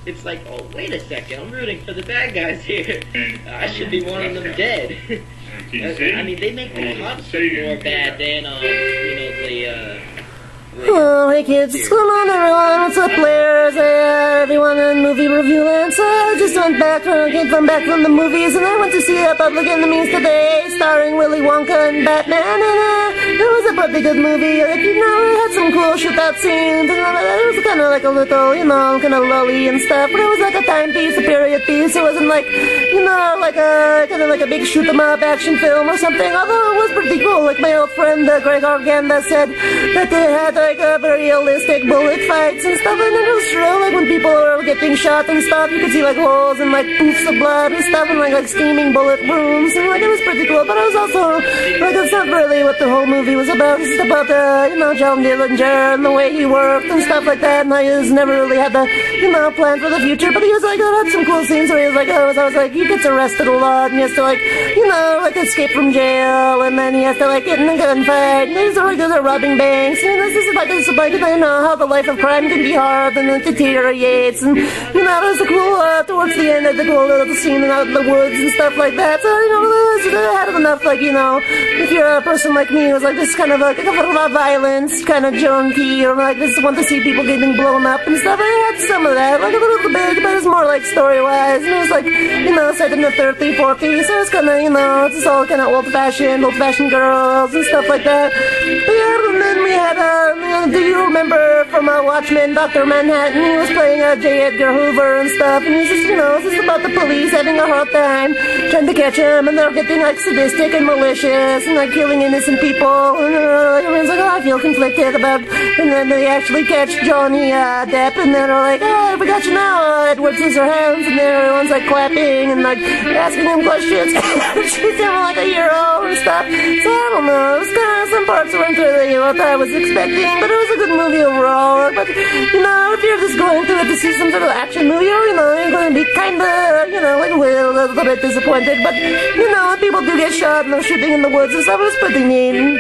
it's like, oh, wait a second, I'm rooting for the bad guys here. I should be wanting them dead. I mean, they make the cops more bad than, Oh, hey kids, what's going on everyone? What's up players? Hey everyone in movie review land. So I just came back from the movies and I went to see Public Enemies today, starring Willy Wonka and Batman, and it was a pretty good movie. Like, you know, it had some cool shootout scenes, and it was kind of like a little, you know, kind of lully and stuff, but it was like a timepiece, a period piece. It wasn't like, you know, like a, kind of like a big shoot 'em up action film or something, although it was pretty cool. Like my old friend Greg Arganda said that they had like very realistic bullet fights and stuff, and it was true. Like when people were getting shot and stuff, you could see like holes and like poofs of blood and stuff, and like steaming bullet wounds, and like it was pretty cool. But it was also like, it's not really what the whole movie was about. It's just about you know, John Dillinger and the way he worked and stuff like that. And I just never really had the, you know, plan for the future. But he was like, had some cool scenes where he was like, I was like, he gets arrested a lot and he has to like, you know, like escape from jail, and then he has to like get in a gunfight, and he's like robbing banks. And this is like you know, how the life of crime can be hard and it deteriorates, and you know, there's a cool towards the end, there's a cool little scene out in the woods and stuff like that. So you know, I had enough, like, you know, if you're a person like me who's like just kind of like a violence kind of junkie, or like just want to see people getting blown up and stuff, I had some of that, like a little bit, but it's more like story-wise, and it was like, you know, set in the 30s, 40s, so it's kind of, you know, it's all kind of old-fashioned girls and stuff like that. But yeah, and then we had, do you remember from Watchmen, Dr. Manhattan? He was playing J. Edgar Hoover and stuff, and he's just, you know, it's just about the police having a hard time trying to catch him, and they're getting like sadistic and malicious and like killing innocent people, and everyone's like, oh, I feel conflicted about, and then they actually catch Johnny Depp, and then they're like, oh, we got you now, Edward Scissorhands, and then everyone's like clapping and like asking him questions, treating him like a hero and stuff. So I don't know, it was kind of, some parts weren't really what I was expecting, but it was a good movie overall. But you know, if you're just going to it to see some sort of action movie, or you know, you're going to be kind of, you know, like a little bit disappointed. But you know, when people do get shot and they're shooting in the woods and stuff, it was pretty neat.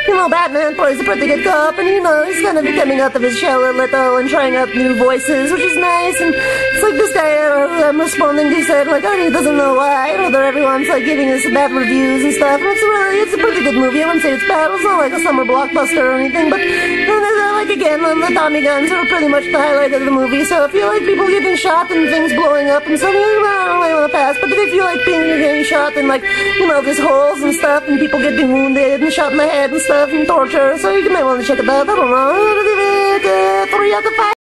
You know, Batman plays a pretty good cop, and you know, he's kind of coming out of his shell a little and trying out new voices, which is nice. And it's like this guy I'm responding to said, like, oh, he doesn't know why. I know that everyone's like giving us bad reviews and stuff. And it's a pretty good movie. I wouldn't say it's bad. It's not like a summer blockbuster or anything, but like again, the Tommy guns are pretty much the highlight of the movie. So if you like people getting shot and things blowing up and stuff, I don't really want to pass. But if you like getting shot and like, you know, there's holes and stuff and people getting wounded and shot in the head and stuff and torture, so you might want to check it out. I don't know. 3 out of 5.